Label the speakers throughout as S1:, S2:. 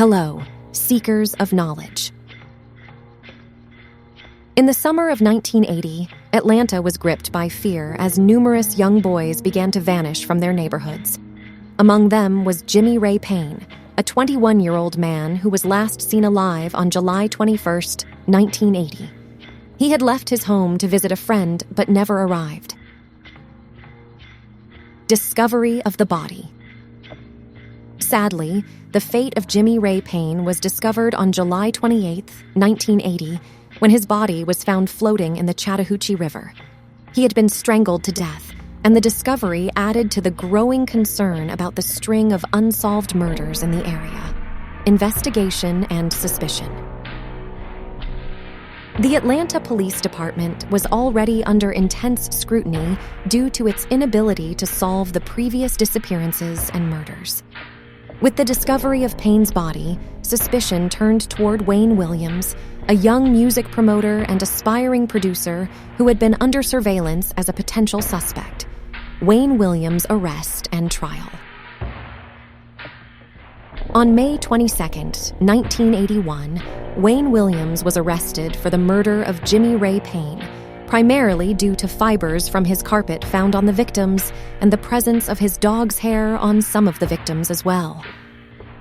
S1: Hello, seekers of knowledge. In the summer of 1980, Atlanta was gripped by fear as numerous young boys began to vanish from their neighborhoods. Among them was Jimmy Ray Payne, a 21-year-old man who was last seen alive on July 21, 1980. He had left his home to visit a friend but never arrived. Discovery of the body. Sadly, the fate of Jimmy Ray Payne was discovered on July 28, 1980, when his body was found floating in the Chattahoochee River. He had been strangled to death, and the discovery added to the growing concern about the string of unsolved murders in the area. Investigation and suspicion. The Atlanta Police Department was already under intense scrutiny due to its inability to solve the previous disappearances and murders. With the discovery of Payne's body, suspicion turned toward Wayne Williams, a young music promoter and aspiring producer who had been under surveillance as a potential suspect. Wayne Williams' arrest and trial. On May 22, 1981, Wayne Williams was arrested for the murder of Jimmy Ray Payne, primarily due to fibers from his carpet found on the victims and the presence of his dog's hair on some of the victims as well.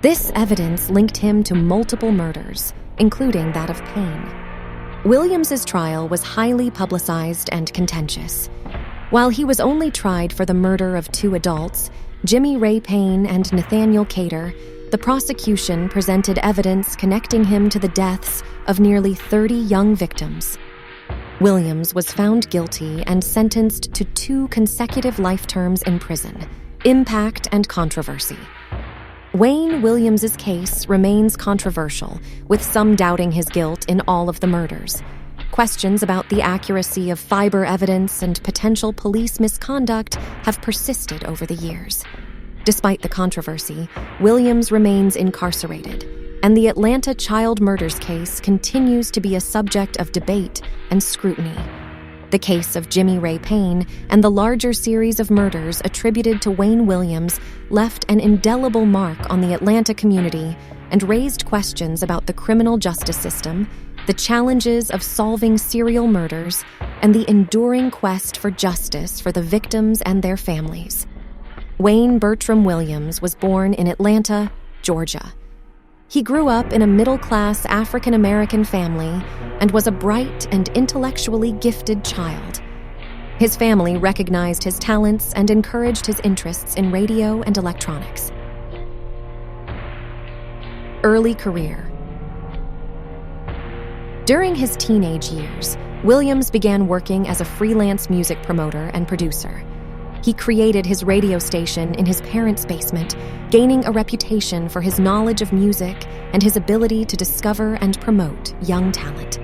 S1: This evidence linked him to multiple murders, including that of Payne. Williams's trial was highly publicized and contentious. While he was only tried for the murder of 2 adults, Jimmy Ray Payne and Nathaniel Cater, the prosecution presented evidence connecting him to the deaths of nearly 30 young victims. Williams was found guilty and sentenced to 2 consecutive life terms in prison, impact and controversy. Wayne Williams's case remains controversial, with some doubting his guilt in all of the murders. Questions about the accuracy of fiber evidence and potential police misconduct have persisted over the years. Despite the controversy, Williams remains incarcerated, and the Atlanta child murders case continues to be a subject of debate and scrutiny. The case of Jimmy Ray Payne and the larger series of murders attributed to Wayne Williams left an indelible mark on the Atlanta community and raised questions about the criminal justice system, the challenges of solving serial murders, and the enduring quest for justice for the victims and their families. Wayne Bertram Williams was born in Atlanta, Georgia. He grew up in a middle-class African-American family and was a bright and intellectually gifted child. His family recognized his talents and encouraged his interests in radio and electronics. Early career. During his teenage years, Williams began working as a freelance music promoter and producer. He created his radio station in his parents' basement, gaining a reputation for his knowledge of music and his ability to discover and promote young talent.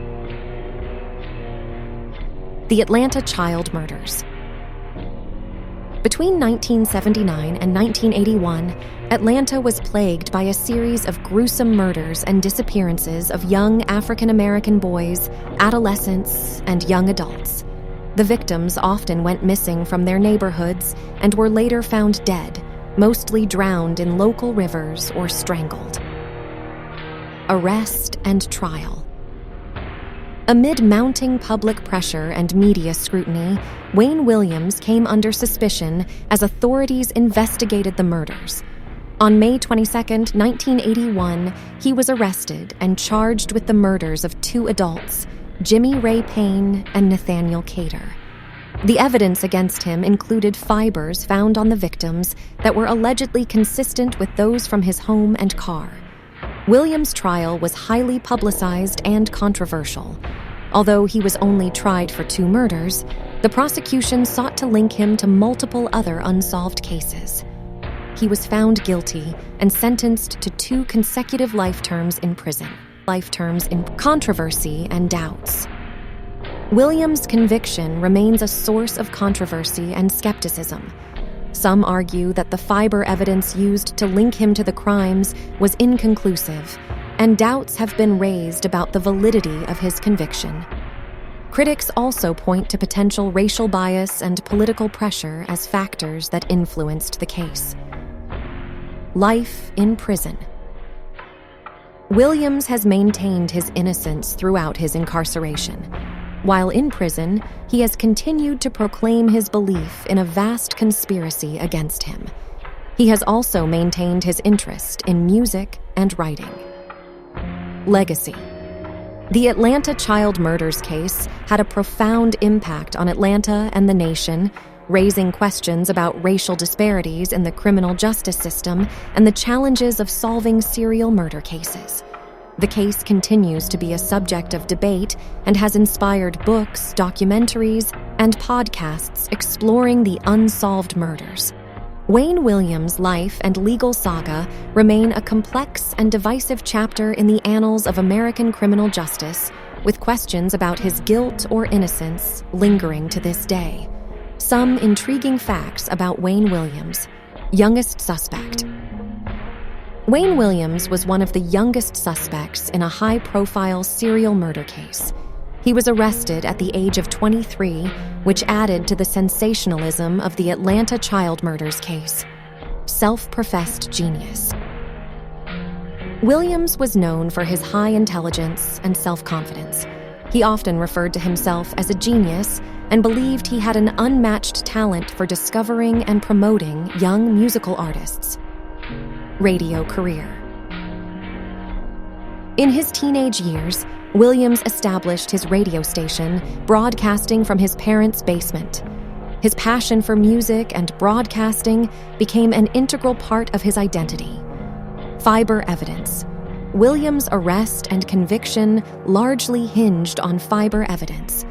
S1: The Atlanta child murders. Between 1979 and 1981, Atlanta was plagued by a series of gruesome murders and disappearances of young African-American boys, adolescents, and young adults. The victims often went missing from their neighborhoods and were later found dead, mostly drowned in local rivers or strangled. Arrest and trial. Amid mounting public pressure and media scrutiny, Wayne Williams came under suspicion as authorities investigated the murders. On May 22, 1981, he was arrested and charged with the murders of 2 adults, Jimmy Ray Payne and Nathaniel Cater. The evidence against him included fibers found on the victims that were allegedly consistent with those from his home and car. Williams' trial was highly publicized and controversial. Although he was only tried for 2 murders, the prosecution sought to link him to multiple other unsolved cases. He was found guilty and sentenced to 2 consecutive life terms in prison. Life terms in controversy and doubts. Williams' conviction remains a source of controversy and skepticism. Some argue that the fiber evidence used to link him to the crimes was inconclusive, and doubts have been raised about the validity of his conviction. Critics also point to potential racial bias and political pressure as factors that influenced the case. Life in prison. Williams has maintained his innocence throughout his incarceration. While in prison, he has continued to proclaim his belief in a vast conspiracy against him. He has also maintained his interest in music and writing. Legacy. The Atlanta child murders case had a profound impact on Atlanta and the nation, raising questions about racial disparities in the criminal justice system and the challenges of solving serial murder cases. The case continues to be a subject of debate and has inspired books, documentaries, and podcasts exploring the unsolved murders. Wayne Williams' life and legal saga remain a complex and divisive chapter in the annals of American criminal justice, with questions about his guilt or innocence lingering to this day. Some intriguing facts about Wayne Williams. Youngest suspect. Wayne Williams was one of the youngest suspects in a high-profile serial murder case. He was arrested at the age of 23, which added to the sensationalism of the Atlanta child murders case. Self-professed genius. Williams was known for his high intelligence and self-confidence. He often referred to himself as a genius and believed he had an unmatched talent for discovering and promoting young musical artists. Radio career. In his teenage years, Williams established his radio station, broadcasting from his parents' basement. His passion for music and broadcasting became an integral part of his identity. Fiber evidence. Williams' arrest and conviction largely hinged on fiber evidence.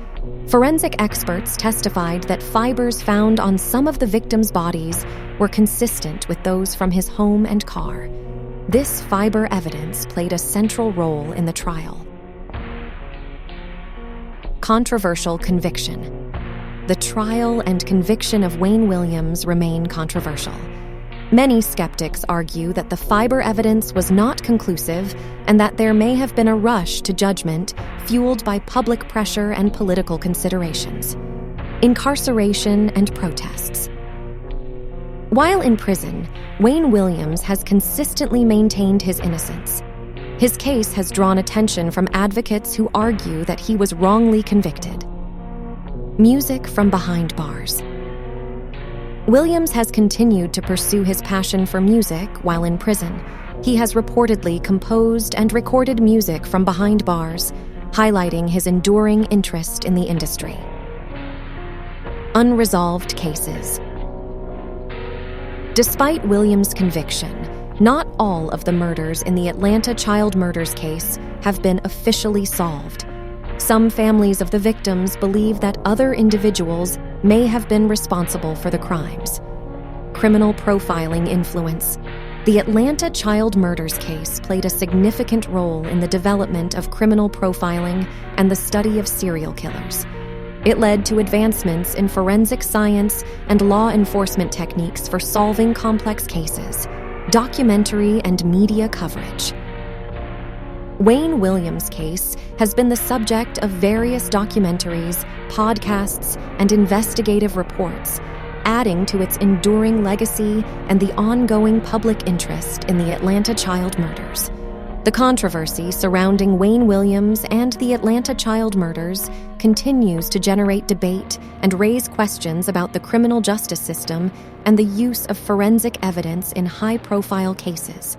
S1: Forensic experts testified that fibers found on some of the victims' bodies were consistent with those from his home and car. This fiber evidence played a central role in the trial. Controversial conviction. The trial and conviction of Wayne Williams remain controversial. Many skeptics argue that the fiber evidence was not conclusive and that there may have been a rush to judgment fueled by public pressure and political considerations. Incarceration and protests. While in prison, Wayne Williams has consistently maintained his innocence. His case has drawn attention from advocates who argue that he was wrongly convicted. Music from behind bars. Williams has continued to pursue his passion for music while in prison. He has reportedly composed and recorded music from behind bars, highlighting his enduring interest in the industry. Unresolved cases. Despite Williams' conviction, not all of the murders in the Atlanta child murders case have been officially solved. Some families of the victims believe that other individuals may have been responsible for the crimes. Criminal profiling influence. The Atlanta child murders case played a significant role in the development of criminal profiling and the study of serial killers. It led to advancements in forensic science and law enforcement techniques for solving complex cases, documentary and media coverage. Wayne Williams' case has been the subject of various documentaries, podcasts, and investigative reports, adding to its enduring legacy and the ongoing public interest in the Atlanta child murders. The controversy surrounding Wayne Williams and the Atlanta child murders continues to generate debate and raise questions about the criminal justice system and the use of forensic evidence in high-profile cases.